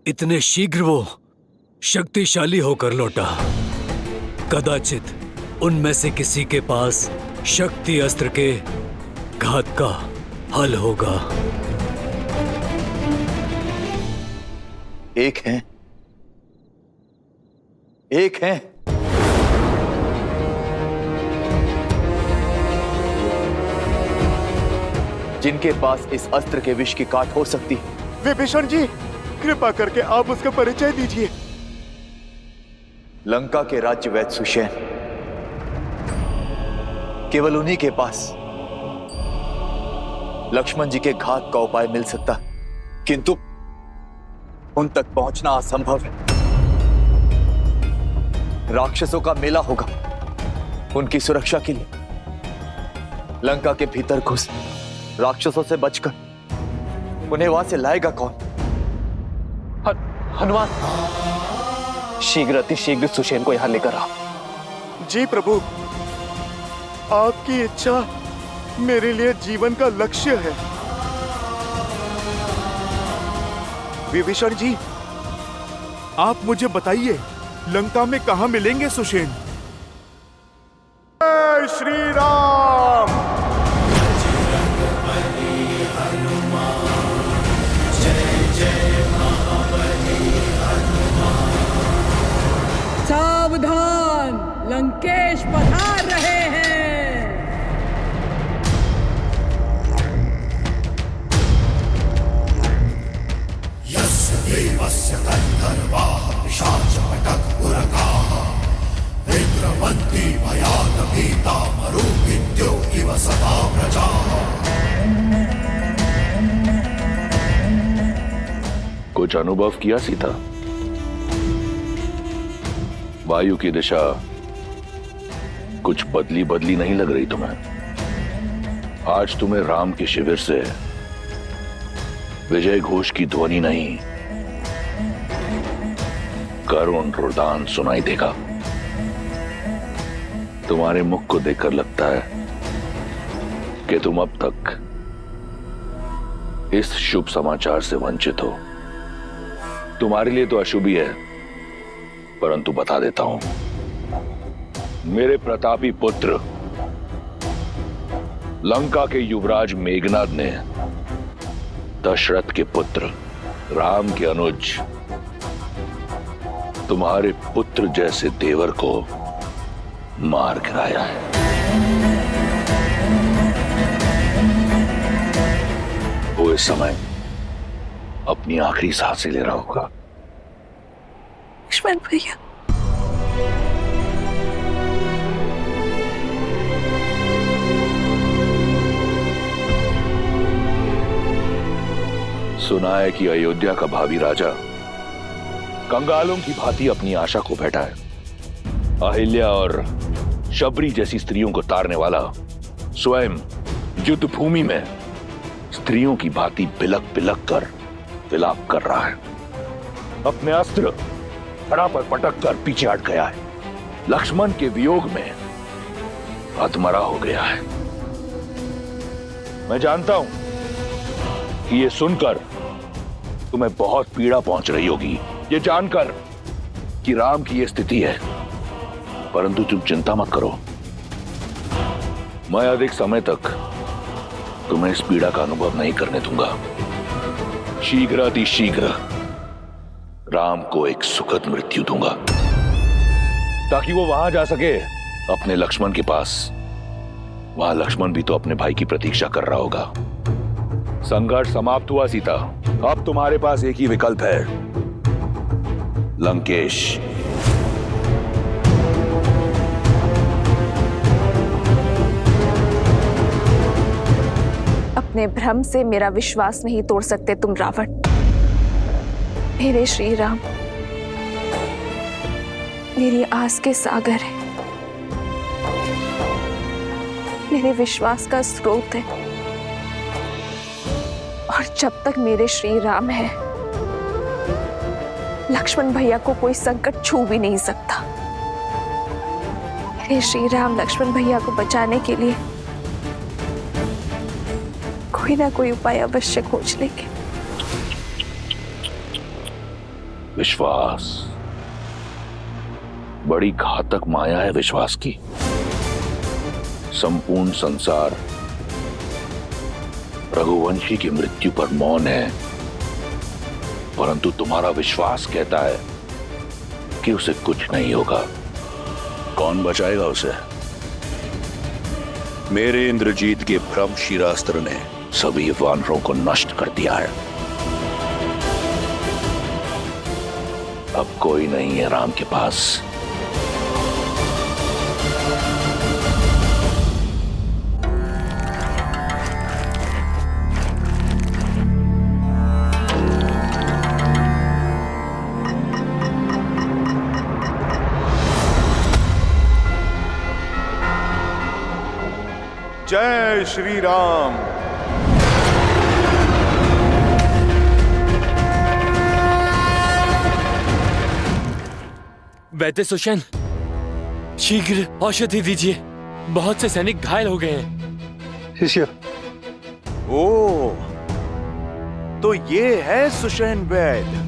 इतने शीघ्र वो शक्तिशाली होकर लौटा। कदाचित उनमें से किसी के पास शक्ति अस्त्र के घात का हल होगा। एक है जिनके पास इस अस्त्र के विष की काट हो सकती है। विभीषण जी, कृपा करके आप उसका परिचय दीजिए। लंका के राज्य वैद्य सुषेण, केवल उन्हीं के पास लक्ष्मण जी के घात का उपाय मिल सकता है, किंतु उन तक पहुंचना असंभव है। राक्षसों का मेला होगा। उनकी सुरक्षा के लिए लंका के भीतर घुस राक्षसों से बचकर उन्हें वहां से लाएगा कौन? हनुमान, शीघ्र अतिशीघ्र सुषेण को यहां लेकर आ। जी प्रभु, आपकी इच्छा मेरे लिए जीवन का लक्ष्य है। विभीषण जी, आप मुझे बताइए, लंका में कहां मिलेंगे सुषेण? जय श्री राम। सावधान, लंकेश पधार रहे हैं। यस्य देवस्य गन्धर्वाः पिशाचपटकपुरगाः विद्रवन्ति भयात् भीता मरुभिद्यो इव सदा प्रजाः। कुछ अनुभव किया सीता? वायु की दिशा कुछ बदली बदली नहीं लग रही तुम्हें? आज तुम्हें राम के शिविर से विजय घोष की ध्वनि नहीं, करुण रुदान सुनाई देगा। तुम्हारे मुख को देखकर लगता है कि तुम अब तक इस शुभ समाचार से वंचित हो। तुम्हारे लिए तो अशुभ ही है, परंतु बता देता हूं, मेरे प्रतापी पुत्र लंका के युवराज मेघनाद ने दशरथ के पुत्र राम के अनुज तुम्हारे पुत्र जैसे देवर को मार गिराया है। वो इस समय अपनी आखिरी सांसें ले रहा होगा। लक्ष्मण भैया, सुना है कि अयोध्या का भावी राजा कंगालों की भांति अपनी आशा को बैठा है। अहिल्या और शबरी जैसी स्त्रियों को तारने वाला स्वयं युद्ध भूमि में स्त्रियों की भांति बिलक बिलक कर विलाप कर रहा है। अपने अस्त्र धड़ा पर पटक कर पीछे हट गया है। लक्ष्मण के वियोग में हतमरा हो गया है। मैं जानता हूं कि ये सुनकर तुम्हें बहुत पीड़ा पहुंच रही होगी, ये जानकर कि राम की ये स्थिति है, परंतु तुम चिंता मत करो। मैं अधिक समय तक तुम्हें इस पीड़ा का अनुभव नहीं करने दूंगा। शीघ्र अतिशीघ्र राम को एक सुखद मृत्यु दूंगा, ताकि वो वहां जा सके अपने लक्ष्मण के पास। वहां लक्ष्मण भी तो अपने भाई की प्रतीक्षा कर रहा होगा। संघर्ष समाप्त हुआ सीता। अब तुम्हारे पास एक ही विकल्प है, लंकेश। अपने भ्रम से मेरा विश्वास नहीं तोड़ सकते तुम रावण। मेरे श्री राम मेरी आस के सागर है, मेरे विश्वास का स्रोत है, और जब तक मेरे श्री राम है, लक्ष्मण भैया को कोई संकट छू भी नहीं सकता। मेरे श्री राम लक्ष्मण भैया को बचाने के लिए कोई ना कोई उपाय अवश्य खोज लेंगे। विश्वास बड़ी घातक माया है विश्वास की। संपूर्ण संसार रघुवंशी की मृत्यु पर मौन है, परंतु तुम्हारा विश्वास कहता है कि उसे कुछ नहीं होगा। कौन बचाएगा उसे? मेरे इंद्रजीत के भ्रम शिरास्त्र ने सभी वानरों को नष्ट कर दिया है। अब कोई नहीं है राम के पास। जय श्री राम। वैद्य सुषेण, शीघ्र औषधि दीजिए, बहुत से सैनिक घायल हो गए हैं। शिष्य। ओ, तो ये है सुषेण वैद्य।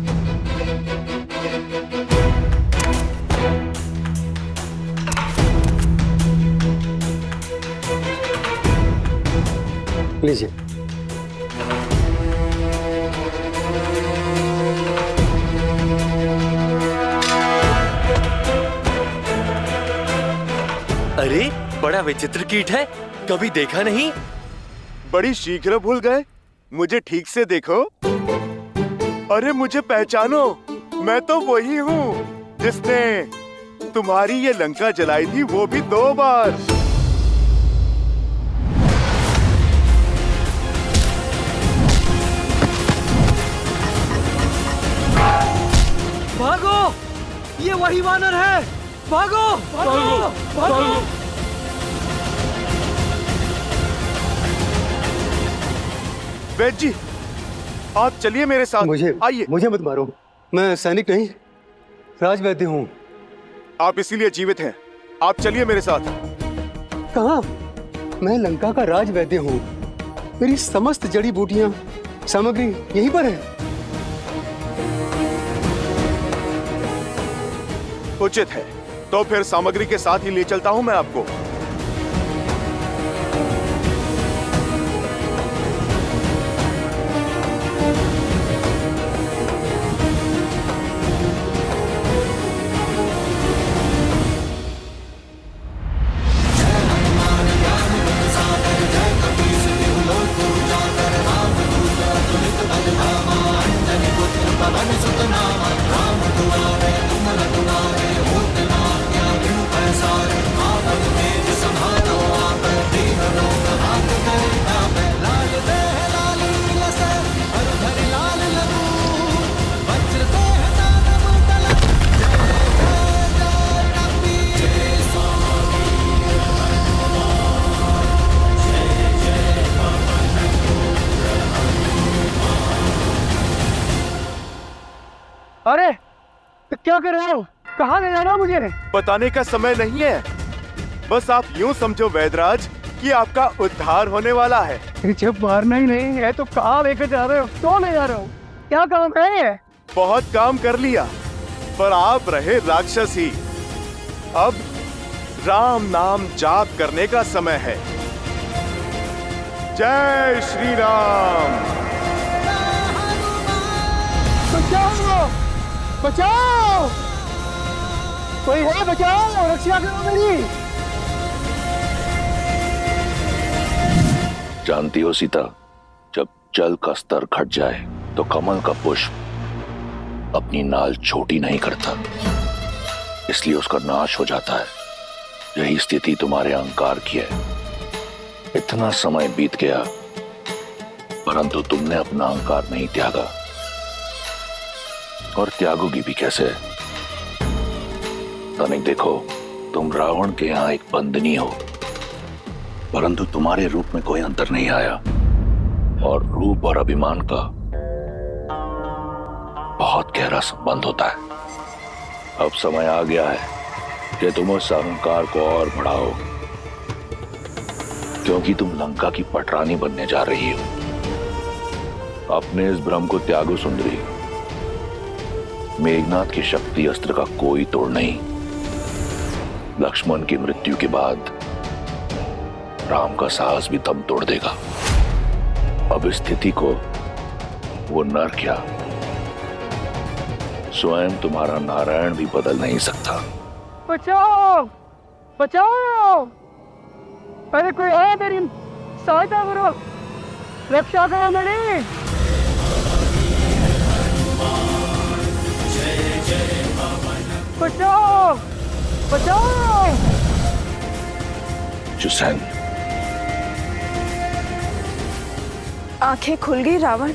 लीजिए। अरे, बड़ा विचित्र कीट है, कभी देखा नहीं। बड़ी शीघ्र भूल गए। मुझे ठीक से देखो। अरे मुझे पहचानो, मैं तो वही हूँ जिसने तुम्हारी ये लंका जलाई थी, वो भी 2 बार। भागो, ये वही वानर है। भागो, भागो, भागो। वैद्य जी, आप चलिए मेरे साथ। आइए। मुझे मत मारो, मैं सैनिक नहीं, राजवैद्य हूँ। आप इसीलिए जीवित हैं। आप चलिए मेरे साथ। कहाँ? मैं लंका का राजवैद्य हूँ। मेरी समस्त जड़ी बूटियां, सामग्री यहीं पर है। उचित है, तो फिर सामग्री के साथ ही ले चलता हूँ मैं आपको। अरे, तो क्या कर रहे हो? कहाँ ले जा रहे हो मुझे? बताने का समय नहीं है। बस आप यूं समझो वैद्यराज कि आपका उद्धार होने वाला है। जब मारना ही नहीं है तो कहाँ लेकर जा रहे हो? क्यों ले जा रहे हो? क्या काम है? बहुत काम कर लिया, पर आप रहे राक्षस ही। अब राम नाम जाप करने का समय है। जय श्री राम। बचाओ, बचाओ, कोई है? बचाओ, रक्षा करो मेरी। जानती हो सीता, जब जल का स्तर घट जाए तो कमल का पुष्प अपनी नाल छोटी नहीं करता, इसलिए उसका नाश हो जाता है। यही स्थिति तुम्हारे अहंकार की है। इतना समय बीत गया, परंतु तुमने अपना अहंकार नहीं त्यागा, और त्यागोगी भी कैसे? तनिक देखो, तुम रावण के यहाँ एक बंदनी हो, परंतु तुम्हारे रूप में कोई अंतर नहीं आया, और रूप और अभिमान का बहुत गहरा संबंध होता है। अब समय आ गया है कि तुम उस अहंकार को और बढ़ाओ, क्योंकि तुम लंका की पटरानी बनने जा रही हो। अपने इस भ्रम को त्यागो सुंदरी। मेघनाथ की शक्ति अस्त्र का कोई तोड़ नहीं। लक्ष्मण की मृत्यु के बाद राम का साहस भी दम तोड़ देगा। अब इस स्थिति को वो नर क्या, स्वयं तुम्हारा नारायण भी बदल नहीं सकता। बचाओ बचाओ, अरे कोई है मेरी सहायता करो, रक्षा करो मेरी। बचाओ बचाओ। जुसैन, आंखें खुल गई रावण।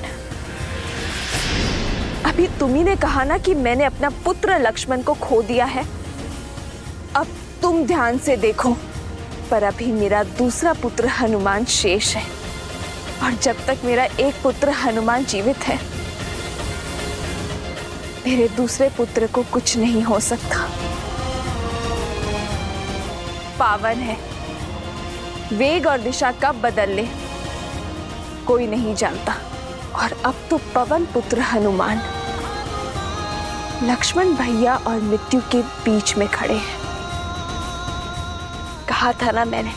अभी तुम्ही ने कहा ना कि मैंने अपना पुत्र लक्ष्मण को खो दिया है। अब तुम ध्यान से देखो, पर अभी मेरा दूसरा पुत्र हनुमान शेष है, और जब तक मेरा एक पुत्र हनुमान जीवित है, मेरे दूसरे पुत्र को कुछ नहीं हो सकता। पावन है, वेग और दिशा कब बदल ले कोई नहीं जानता। और अब तो पवन पुत्र हनुमान लक्ष्मण भैया और मृत्यु के बीच में खड़े हैं। कहा था ना मैंने,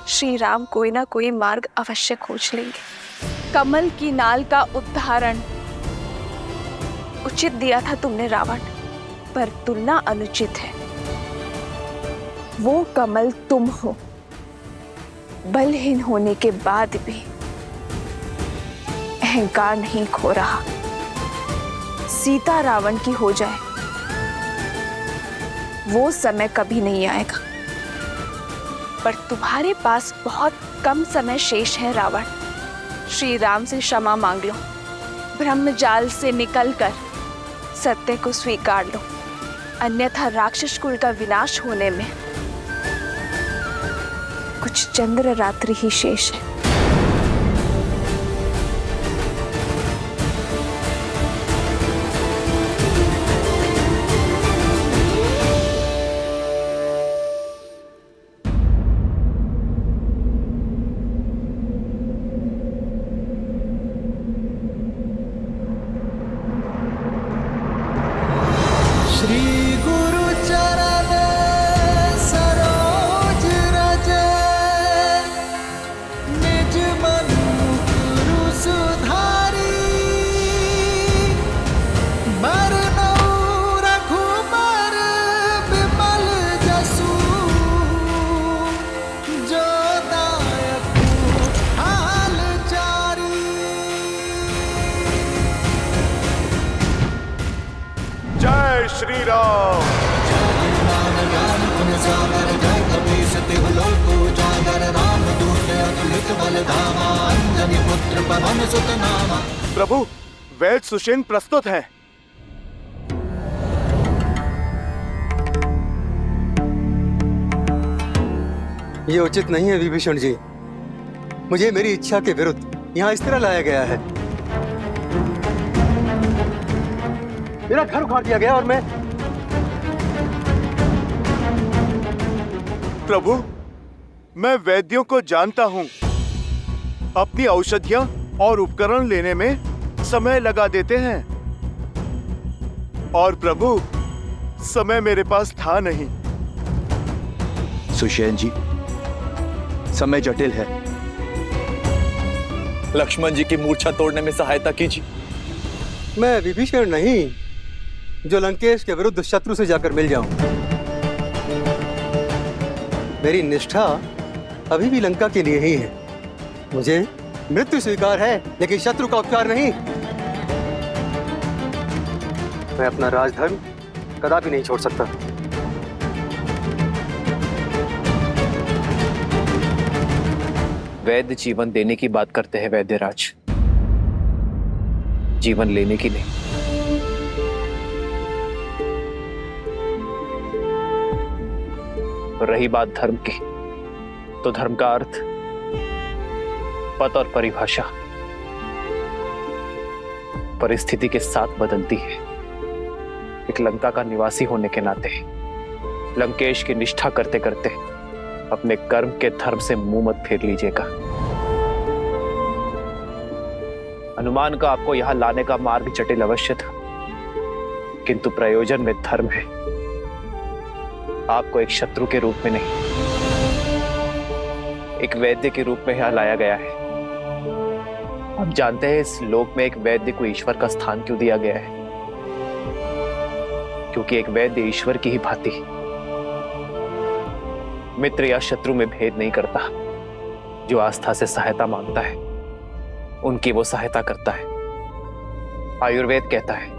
श्री राम कोई ना कोई मार्ग अवश्य खोज लेंगे। कमल की नाल का उदाहरण उचित दिया था तुमने रावण, पर तुलना अनुचित है। वो कमल तुम हो, बलहीन होने के बाद भी अहंकार नहीं खो रहा। सीता रावण की हो जाए, वो समय कभी नहीं आएगा, पर तुम्हारे पास बहुत कम समय शेष है रावण। श्री राम से क्षमा मांग लो, ब्रह्मजाल से निकलकर सत्य को स्वीकार लो, अन्यथा राक्षस कुल का विनाश होने में कुछ चंद्र रात्रि ही शेष है। जय श्री राम। प्रभु, वैद्य सुषेण प्रस्तुत हैं। ये उचित नहीं है विभीषण जी। मुझे मेरी इच्छा के विरुद्ध यहाँ इस तरह लाया गया है। मेरा घर उखाड़ दिया गया और मैं प्रभु, मैं वैद्यों को जानता हूँ। अपनी औषधियाँ और उपकरण लेने में समय लगा देते हैं, और प्रभु समय मेरे पास था नहीं। सुषेण जी, समय जटिल है। लक्ष्मण जी की मूर्छा तोड़ने में सहायता कीजिए। मैं विभीषण नहीं जो लंकेश के विरुद्ध शत्रु से जाकर मिल जाऊं। मेरी निष्ठा अभी भी लंका के लिए ही है। मुझे मृत्यु स्वीकार है, लेकिन शत्रु का उपचार नहीं। मैं अपना राजधर्म कदापि नहीं छोड़ सकता। वैद्य जीवन देने की बात करते हैं वैद्यराज, जीवन लेने की नहीं। रही बात धर्म की, तो धर्म का अर्थ, पद और परिभाषा परिस्थिति के साथ बदलती है। एक लंका का निवासी होने के नाते लंकेश की निष्ठा करते करते अपने कर्म के धर्म से मुंह मत फेर लीजिएगा, हनुमान का आपको यहां लाने का मार्ग जटिल अवश्य था, किंतु प्रयोजन में धर्म है। आपको एक शत्रु के रूप में नहीं, एक वैद्य के रूप में यहां लाया गया है। आप जानते हैं इस लोक में एक वैद्य को ईश्वर का स्थान क्यों दिया गया है? क्योंकि एक वैद्य ईश्वर की ही भांति मित्र या शत्रु में भेद नहीं करता। जो आस्था से सहायता मांगता है उनकी वो सहायता करता है। आयुर्वेद कहता है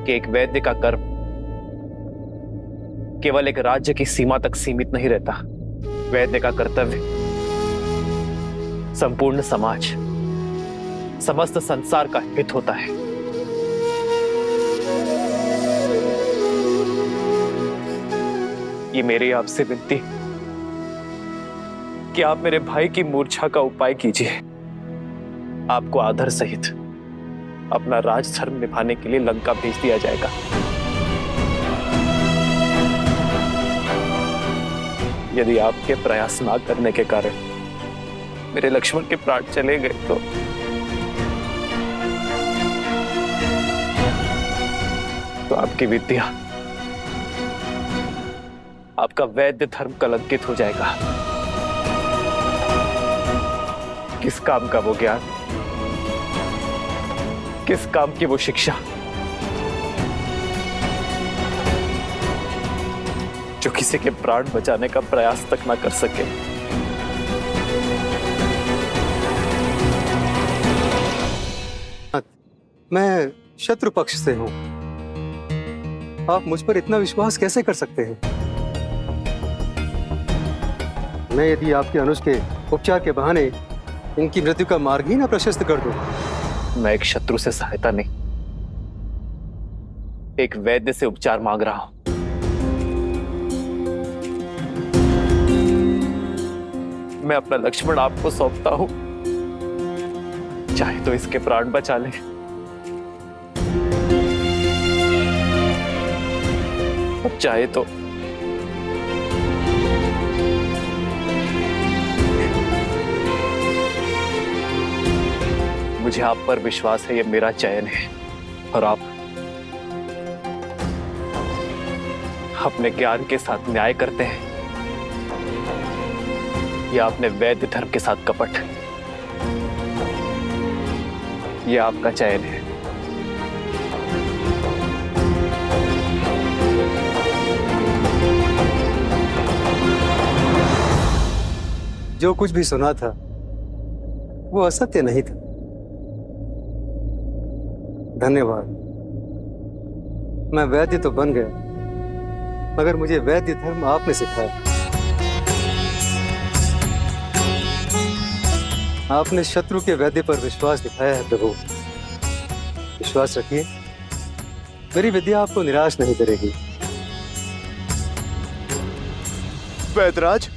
कि एक वैद्य का कर्म केवल एक राज्य की सीमा तक सीमित नहीं रहता। वैद्य का कर्तव्य संपूर्ण समाज, समस्त संसार का हित होता है। ये मेरी आपसे विनती कि आप मेरे भाई की मूर्छा का उपाय कीजिए। आपको आदर सहित अपना राजधर्म निभाने के लिए लंका भेज दिया जाएगा। यदि आपके प्रयास ना करने के कारण मेरे लक्ष्मण के प्राण चले गए तो आपकी विद्या, आपका वैद्य धर्म कलंकित हो जाएगा। किस काम का वो ज्ञान, किस काम की वो शिक्षा जो किसी के प्राण बचाने का प्रयास तक ना कर सके। मैं शत्रु पक्ष से हूं, आप मुझ पर इतना विश्वास कैसे कर सकते हैं? मैं यदि आपके अनुज के उपचार के बहाने इनकी मृत्यु का मार्ग ही ना प्रशस्त कर दूं। मैं एक शत्रु से सहायता नहीं, एक वैद्य से उपचार मांग रहा हूं। मैं अपना लक्ष्मण आपको सौंपता हूं, चाहे तो इसके प्राण बचा ले, और चाहे तो मुझे आप पर विश्वास है, ये मेरा चयन है और आप अपने ज्ञान के साथ न्याय करते हैं या अपने वैद्य धर्म के साथ कपट। ये आपका चयन है। जो कुछ भी सुना था वो असत्य नहीं था। धन्यवाद। मैं वैद्य तो बन गया, मगर मुझे वैद्य धर्म आपने सिखाया। आपने शत्रु के वैद्य पर विश्वास दिखाया है प्रभु। विश्वास रखिए, मेरी विद्या आपको निराश नहीं करेगी। वैदराज,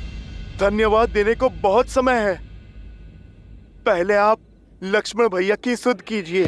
धन्यवाद देने को बहुत समय है। पहले आप लक्ष्मण भैया की सुध कीजिए।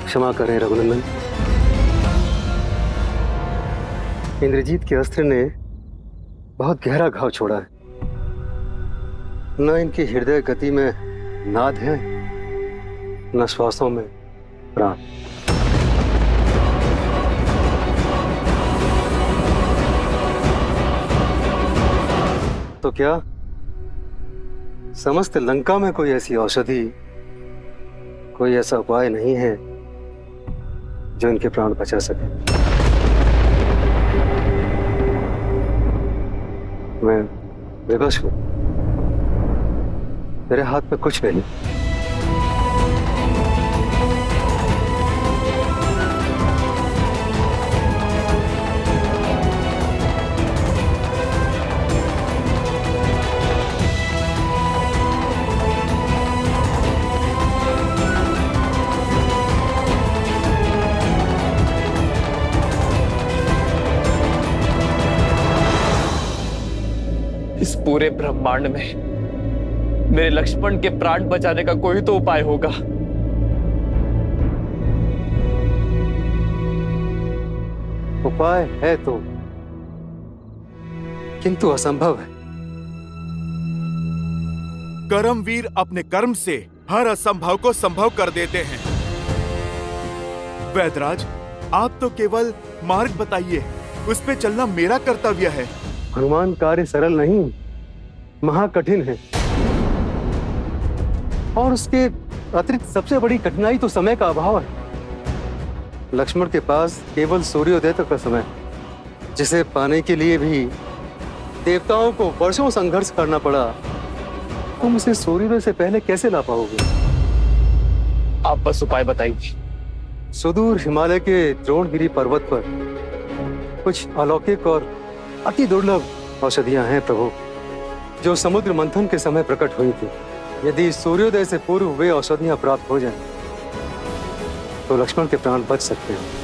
क्षमा करें रघुनंदन, इंद्रजीत के अस्त्र ने बहुत गहरा घाव छोड़ा है। न इनकी हृदय गति में नाद है, न श्वासों में प्राण। तो क्या समस्त लंका में कोई ऐसी औषधि, कोई ऐसा उपाय नहीं है जो इनके प्राण बचा सके? मैं विवश हूं, मेरे हाथ में कुछ नहीं। इस पूरे ब्रह्मांड में मेरे लक्ष्मण के प्राण बचाने का कोई तो उपाय होगा। उपाय है तो, किंतु असंभव है। कर्मवीर अपने कर्म से हर असंभव को संभव कर देते हैं। वैदराज, आप तो केवल मार्ग बताइए, उस पे चलना मेरा कर्तव्य है। हनुमान, कार्य सरल नहीं, महाकठिन है। और उसके अतिरिक्त सबसे बड़ी कठिनाई तो समय का अभाव है। लक्ष्मण के पास केवल सूर्योदय तक का समय, जिसे पाने के लिए भी देवताओं को वर्षों संघर्ष करना पड़ा। तुम उसे सूर्योदय से पहले कैसे ला पाओगे? आप बस उपाय बताइए। सुदूर हिमालय के द्रोणगिरी पर्वत पर कुछ अलौकिक और अति दुर्लभ औषधियां हैं प्रभु, जो समुद्र मंथन के समय प्रकट हुई थी। यदि सूर्योदय से पूर्व वे औषधियां प्राप्त हो जाएं, तो लक्ष्मण के प्राण बच सकते हैं।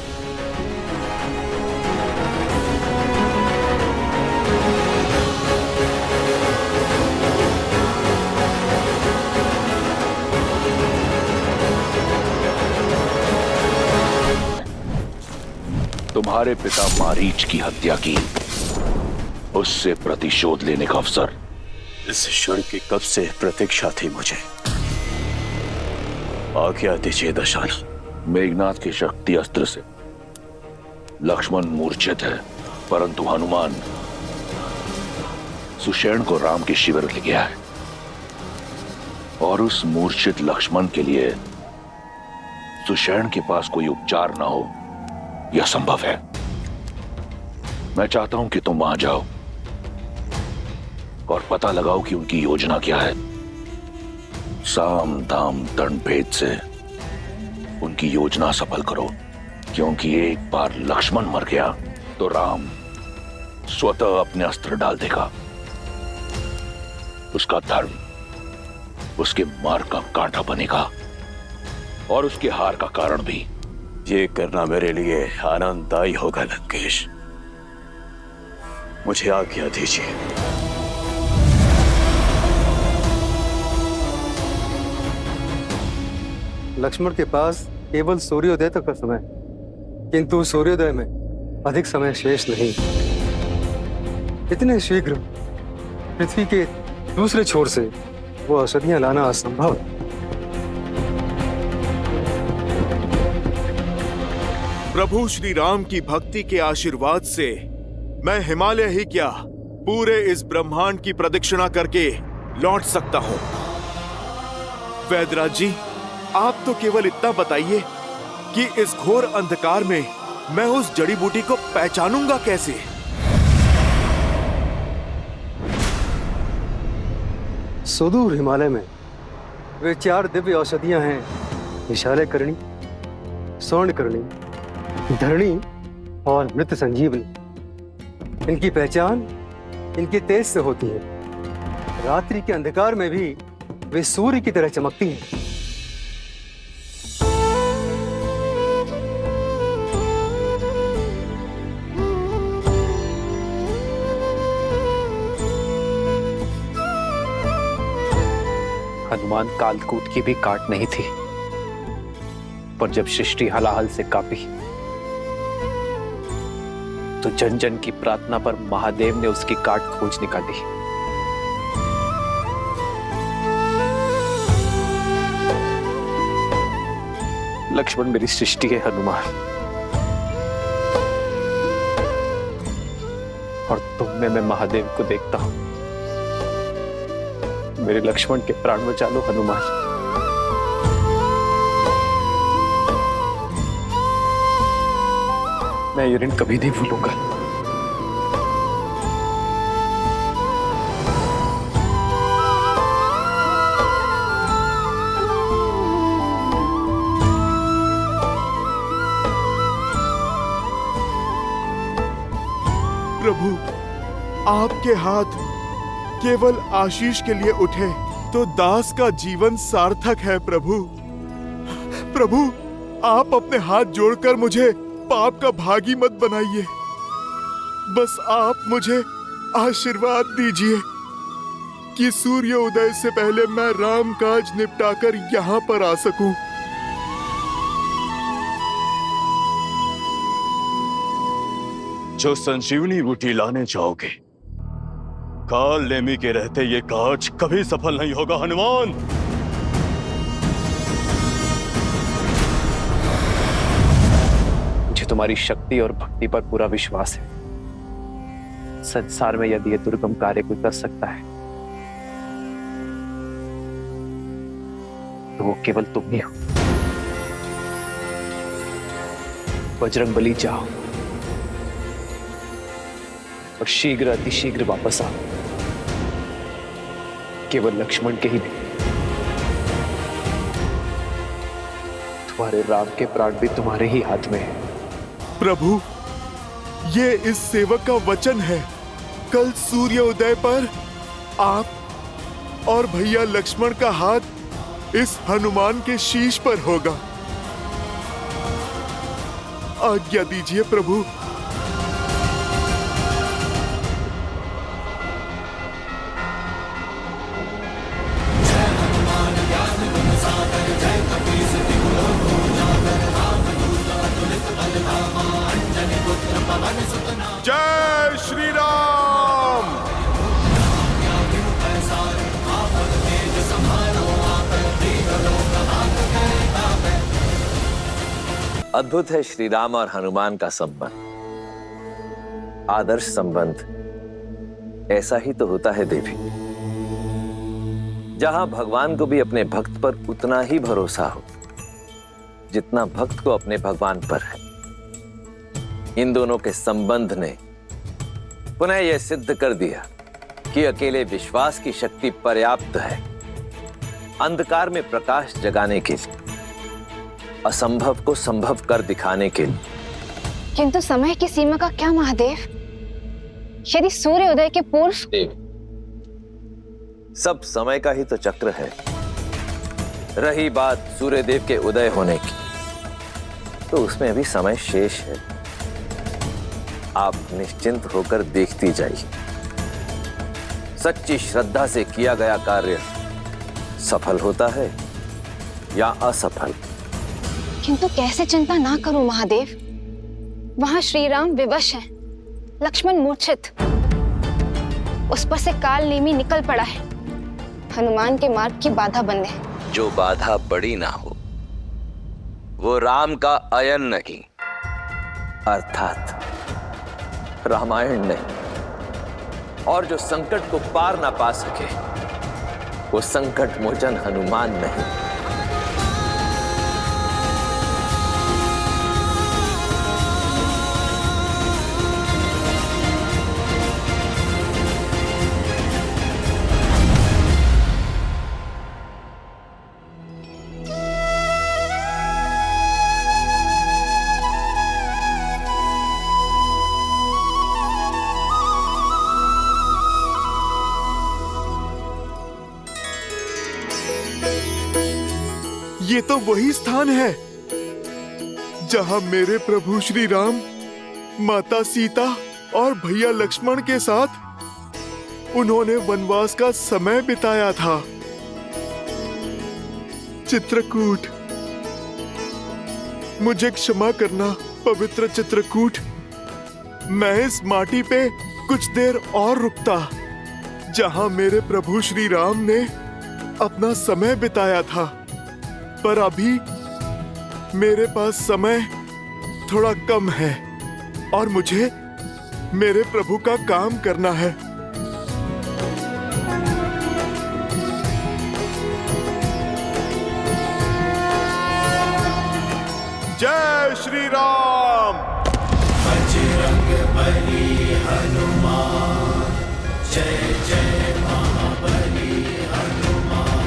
तुम्हारे पिता मारीच की हत्या की, उससे प्रतिशोध लेने का अवसर। इस क्षण की कब से प्रतीक्षा थी मुझे। आज्ञा दीजिए दशानन। मेघनाथ के शक्ति अस्त्र से लक्ष्मण मूर्छित है, परंतु हनुमान सुषेण को राम के शिविर ले गया है, और उस मूर्छित लक्ष्मण के लिए सुषेण के पास कोई उपचार ना हो, यह संभव है। मैं चाहता हूं कि तुम वहां जाओ और पता लगाओ कि उनकी योजना क्या है। साम दाम दंड भेद से उनकी योजना सफल करो, क्योंकि एक बार लक्ष्मण मर गया तो राम स्वतः अपने अस्त्र डाल देगा। उसका धर्म उसके मार्ग का कांटा बनेगा और उसके हार का कारण भी। ये करना मेरे लिए आनंददायी होगा लंकेश। मुझे आज्ञा दीजिए। लक्ष्मण के पास केवल सूर्योदय तक का समय, किंतु सूर्योदय में अधिक समय शेष नहीं। इतने शीघ्र पृथ्वी के दूसरे छोर से वो औषधियां लाना असंभव है। प्रभु श्री राम की भक्ति के आशीर्वाद से मैं हिमालय ही क्या, पूरे इस ब्रह्मांड की प्रदक्षिणा करके लौट सकता हूं। वैदराज जी, आप तो केवल इतना बताइए कि इस घोर अंधकार में मैं उस जड़ी बूटी को पहचानूंगा कैसे? सुदूर हिमालय में वे 4 दिव्य औषधियां हैं, विशालकर्णी, स्वर्णकर्णी, धरणी और मृत संजीवनी। इनकी पहचान इनके तेज से होती है। रात्रि के अंधकार में भी वे सूर्य की तरह चमकती हैं। हनुमान कालकूट की भी काट नहीं थी, पर जब सृष्टि हलाहल से कांपी तो जन जन की प्रार्थना पर महादेव ने उसकी काट खोज निकाली। लक्ष्मण मेरी सृष्टि है हनुमान, और तुम में मैं महादेव को देखता हूं। मेरे लक्ष्मण के प्राण बचा लो हनुमान। मैं ये ऋण कभी नहीं भूलूंगा। प्रभु, आपके हाथ केवल आशीष के लिए उठे तो दास का जीवन सार्थक है। प्रभु, प्रभु, आप अपने हाथ जोड़कर मुझे पाप का भागी मत बनाइए। बस आप मुझे आशीर्वाद दीजिए, कि सूर्य उदय से पहले मैं राम काज निपटाकर यहाँ पर आ सकूं। जो संजीवनी बूटी लाने जाओगे, काल नेमी के रहते ये काज कभी सफल नहीं होगा हनुमान। मुझे तुम्हारी शक्ति और भक्ति पर पूरा विश्वास है। संसार में यदि ये दुर्गम कार्य कोई कर सकता है तो वो केवल तुम ही हो। बजरंगबली जाओ और शीघ्र अतिशीघ्र वापस आओ। केवल लक्ष्मण के ही नहीं, तुम्हारे राम के प्राण भी तुम्हारे ही हाथ में है। प्रभु, ये इस सेवक का वचन है। कल सूर्य उदय पर आप और भैया लक्ष्मण का हाथ इस हनुमान के शीश पर होगा। आज्ञा दीजिए प्रभु। जय श्री राम। अद्भुत है श्री राम और हनुमान का संबंध। आदर्श संबंध ऐसा ही तो होता है देवी, जहां भगवान को भी अपने भक्त पर उतना ही भरोसा हो जितना भक्त को अपने भगवान पर है। इन दोनों के संबंध ने पुनः यह सिद्ध कर दिया कि अकेले विश्वास की शक्ति पर्याप्त है अंधकार में प्रकाश जगाने के लिए, असंभव को संभव कर दिखाने के लिए। किंतु समय की सीमा का क्या महादेव? यदि सूर्योदय के पूर्व सब समय का ही तो चक्र है। रही बात सूर्यदेव के उदय होने की, तो उसमें अभी समय शेष है। आप निश्चिंत होकर देखती जाइए। सच्ची श्रद्धा से किया गया कार्य सफल होता है या असफल। किंतु कैसे चिंता ना करूं महादेव। वहां श्री राम विवश हैं, लक्ष्मण मूर्छित, उस पर से काल नेमी निकल पड़ा है। हनुमान के मार्ग की बाधा बंद है। जो बाधा बड़ी ना हो वो राम का अयन नहीं, अर्थात रामायण नहीं। और जो संकट को पार ना पा सके वो संकट मोचन हनुमान नहीं। ये तो वही स्थान है जहां मेरे प्रभु श्री राम माता सीता और भैया लक्ष्मण के साथ उन्होंने वनवास का समय बिताया था। चित्रकूट, मुझे क्षमा करना पवित्र चित्रकूट। मैं इस माटी पे कुछ देर और रुकता जहां मेरे प्रभु श्री राम ने अपना समय बिताया था, पर अभी मेरे पास समय थोड़ा कम है और मुझे मेरे प्रभु का काम करना है। जय श्री राम। बजरंगबली हनुमान, जय जय महाबली हनुमान।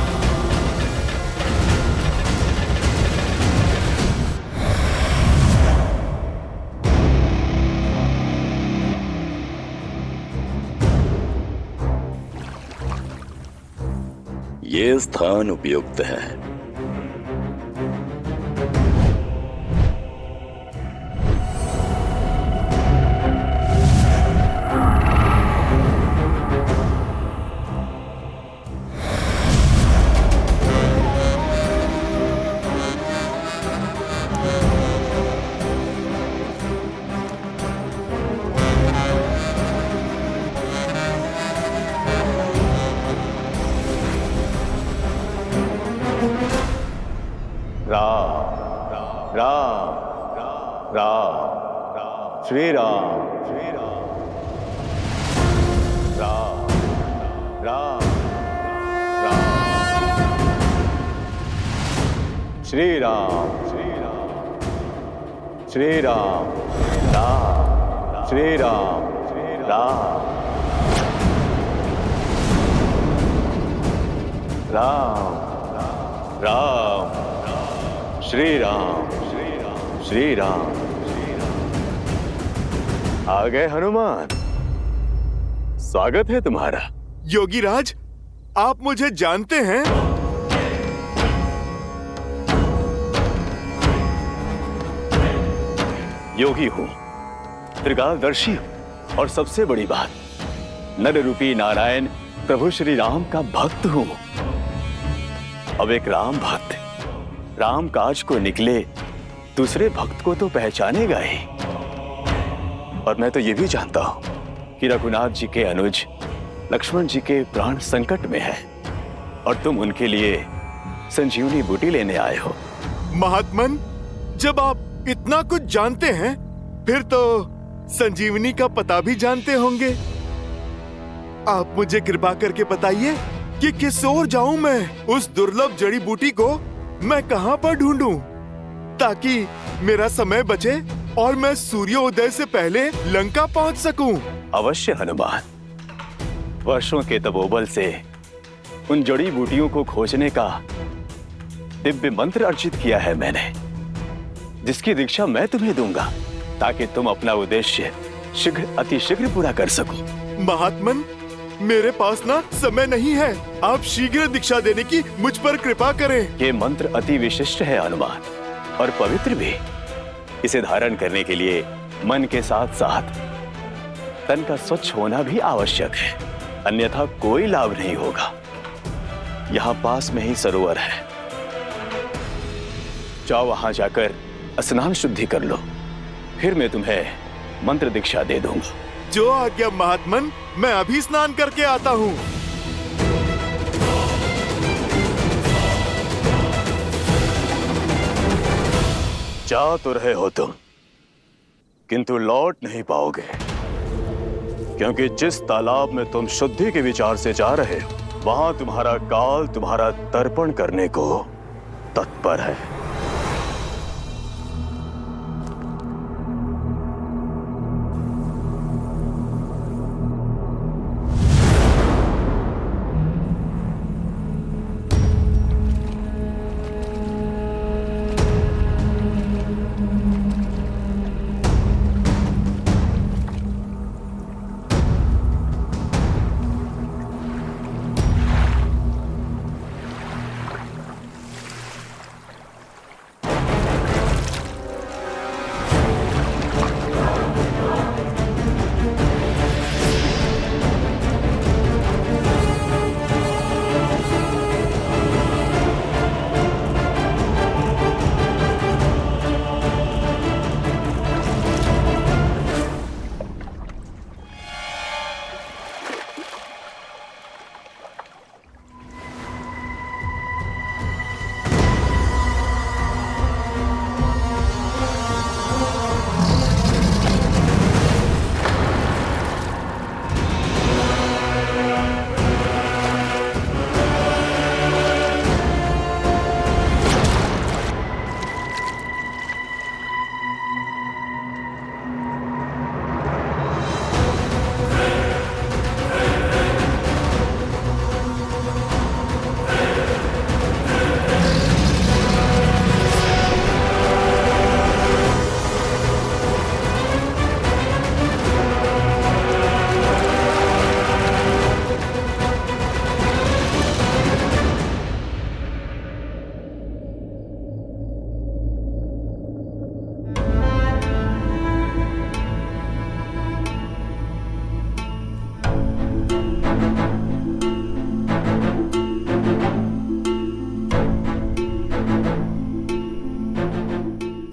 ये स्थान उपयुक्त है। राम राम श्री राम राम राम राम श्री राम श्री राम राम श्री राम राम राम राम श्री राम श्री राम। आ गए हनुमान, स्वागत है तुम्हारा। योगीराज, आप मुझे जानते हैं? योगी हूं, त्रिकालदर्शी हूं, और सबसे बड़ी बात, नर रूपी नारायण प्रभु श्री राम का भक्त हूं। अब एक राम भक्त राम काज को निकले दूसरे भक्त को तो पहचानेगा ही। और मैं तो ये भी जानता हूं कि रघुनाथ जी के अनुज लक्ष्मण जी के प्राण संकट में है और तुम उनके लिए संजीवनी बूटी लेने आए हो। महात्मन, जब आप इतना कुछ जानते हैं, फिर तो संजीवनी का पता भी जानते होंगे। आप मुझे कृपा करके बताइए कि किस ओर जाऊं मैं? उस दुर्लभ जड़ी बूटी को मैं कहां पर ढूंढूं ताकि मेरा समय बचे और मैं सूर्योदय से पहले लंका पहुंच सकूं? अवश्य हनुमान, वर्षों के तपोबल से उन जड़ी बूटियों को खोजने का दिव्य मंत्र अर्जित किया है मैंने, जिसकी दीक्षा मैं तुम्हें दूंगा ताकि तुम अपना उद्देश्य शीघ्र अतिशीघ्र पूरा कर सको। महात्मन, मेरे पास ना समय नहीं है, आप शीघ्र दीक्षा देने की मुझ पर कृपा करें। ये मंत्र अति विशिष्ट है हनुमान, और पवित्र भी। इसे धारण करने के लिए मन के साथ साथ तन का स्वच्छ होना भी आवश्यक है, अन्यथा कोई लाभ नहीं होगा। यहाँ पास में ही सरोवर है, जाओ वहां जाकर स्नान शुद्धि कर लो, फिर मैं तुम्हें मंत्र दीक्षा दे दूंगा। जो आज्ञा महात्मन, मैं अभी स्नान करके आता हूँ। जा तो रहे हो तुम, किंतु लौट नहीं पाओगे, क्योंकि जिस तालाब में तुम शुद्धि के विचार से जा रहे हो, वहां तुम्हारा काल तुम्हारा तर्पण करने को तत्पर है।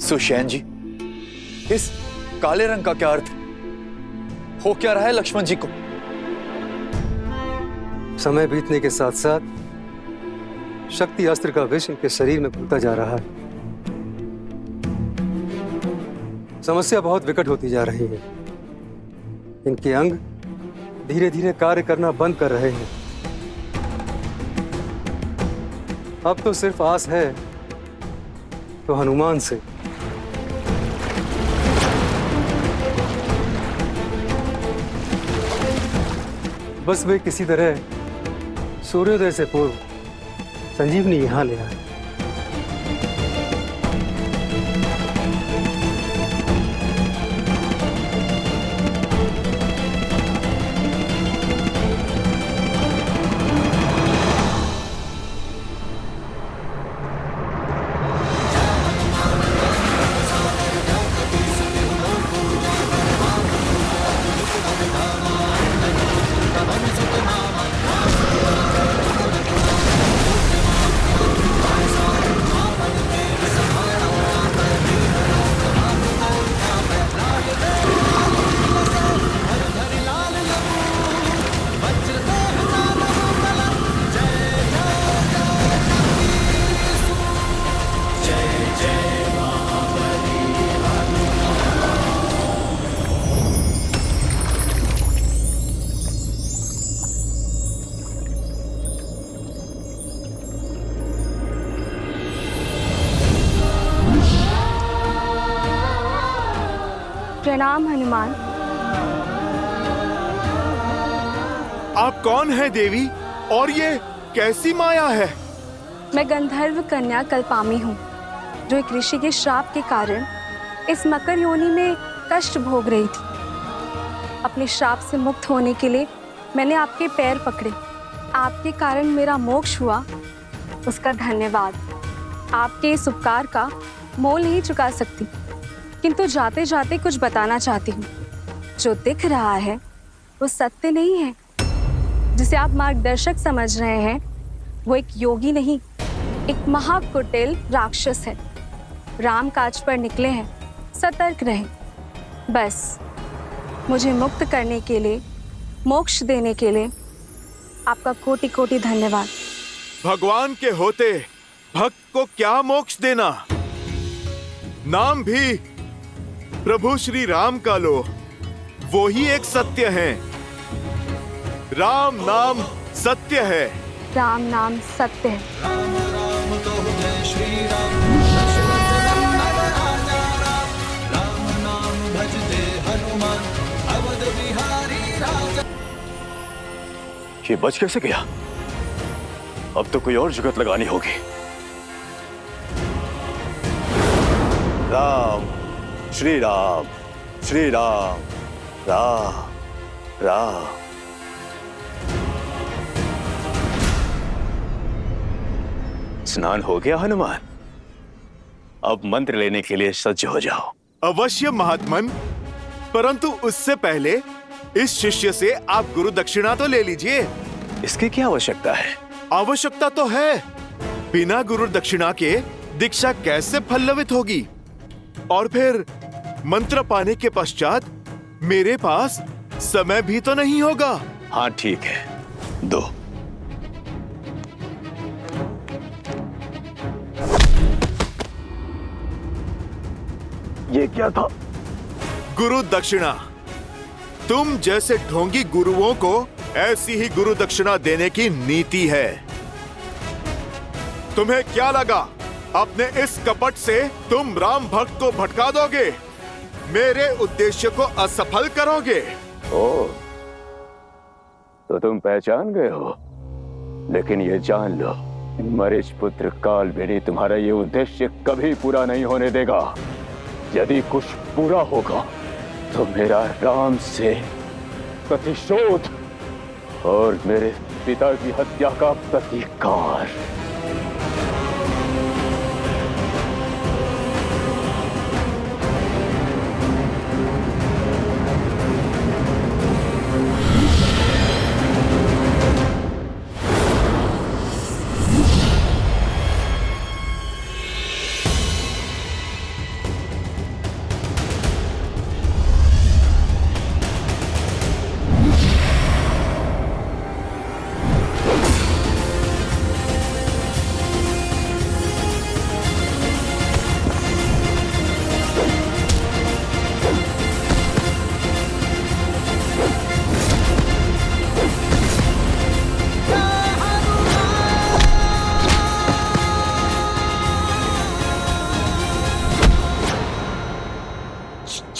सुषेण जी, इस काले रंग का क्या अर्थ हो क्या रहा है लक्ष्मण जी को? समय बीतने के साथ साथ शक्ति अस्त्र का विष इनके शरीर में घुलता जा रहा है। समस्या बहुत विकट होती जा रही है। इनके अंग धीरे धीरे कार्य करना बंद कर रहे हैं। अब तो सिर्फ आस है तो हनुमान से। बस वे किसी तरह सूर्योदय से पूर्व संजीवनी यहां ले आए। प्रणाम हनुमान। आप कौन है देवी, और ये कैसी माया है? मैं गंधर्व कन्या कल्पामी हूँ, जो एक ऋषि के श्राप के कारण इस मकर योनि में कष्ट भोग रही थी। अपने श्राप से मुक्त होने के लिए मैंने आपके पैर पकड़े। आपके कारण मेरा मोक्ष हुआ, उसका धन्यवाद। आपके इस उपकार का मोल नहीं चुका सकती, किंतु जाते जाते कुछ बताना चाहती हूँ। जो दिख रहा है वो सत्य नहीं है। जिसे आप मार्गदर्शक समझ रहे हैं वो एक योगी नहीं, एक महाकुटिल राक्षस है। राम काज पर निकले हैं, सतर्क रहें। बस मुझे मुक्त करने के लिए, मोक्ष देने के लिए आपका कोटि कोटि धन्यवाद। भगवान के होते भक्त को क्या मोक्ष देना? नाम भी प्रभु श्री राम का लो, वो ही एक सत्य है। राम नाम सत्य है। राम नाम सत्य है। ये बच कैसे गया? अब तो कोई और जुगत लगानी होगी। राम श्री राम श्री राम राम राम। स्नान हो गया हनुमान? अब मंत्र लेने के लिए सज्ज हो जाओ। अवश्य महात्मन, परंतु उससे पहले इस शिष्य से आप गुरु दक्षिणा तो ले लीजिए। इसकी क्या आवश्यकता है? आवश्यकता तो है। बिना गुरु दक्षिणा के दीक्षा कैसे फलवित होगी? और फिर मंत्र पाने के पश्चात मेरे पास समय भी तो नहीं होगा। हाँ ठीक है, दो। ये क्या था? गुरु दक्षिणा। तुम जैसे ढोंगी गुरुओं को ऐसी ही गुरु दक्षिणा देने की नीति है। तुम्हें क्या लगा अपने इस कपट से तुम राम भक्त को भटका दोगे, मेरे उद्देश्य को असफल करोगे? ओ, तो तुम पहचान गए हो। लेकिन ये जान लो, मरीच पुत्र कालबेनी तुम्हारा ये उद्देश्य कभी पूरा नहीं होने देगा। यदि कुछ पूरा होगा तो मेरा राम से प्रतिशोध और मेरे पिता की हत्या का प्रतिकार।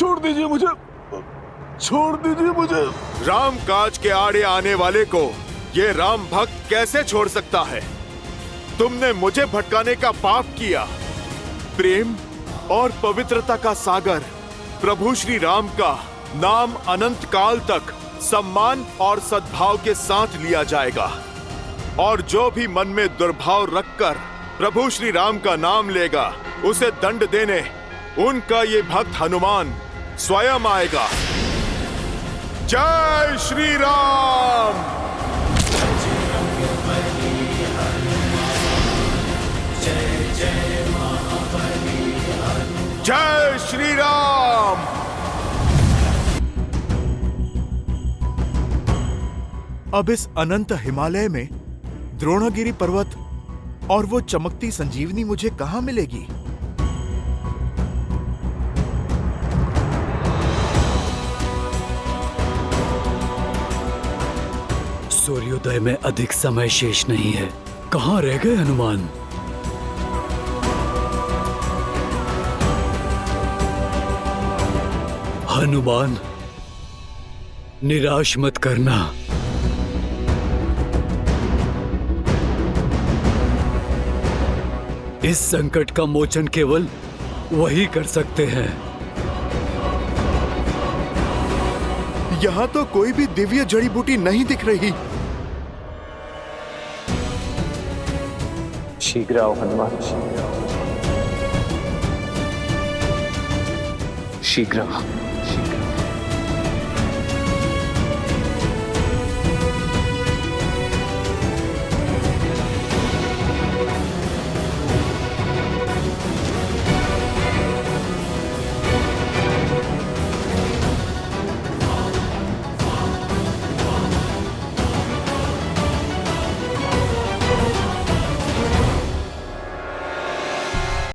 छोड़ दीजिए मुझे, छोड़ दीजिए मुझे। राम काज के आड़े आने वाले को ये राम भक्त कैसे छोड़ सकता है? तुमने मुझे भटकाने का पाप किया। प्रेम और पवित्रता का सागर प्रभु श्री राम का नाम अनंत काल तक सम्मान और सद्भाव के साथ लिया जाएगा, और जो भी मन में दुर्भाव रखकर प्रभु श्री राम का नाम लेगा उसे दंड देने उनका ये भक्त हनुमान स्वयं आएगा। जय श्री राम। जय श्री राम। अब इस अनंत हिमालय में द्रोणागिरी पर्वत और वो चमकती संजीवनी मुझे कहां मिलेगी? सूर्योदय में अधिक समय शेष नहीं है। कहां रह गए हनुमान? हनुमान, निराश मत करना। इस संकट का मोचन केवल वही कर सकते हैं। यहां तो कोई भी दिव्य जड़ी बूटी नहीं दिख रही। शीघ्र आओ हनुमान, शीघ्र आओ।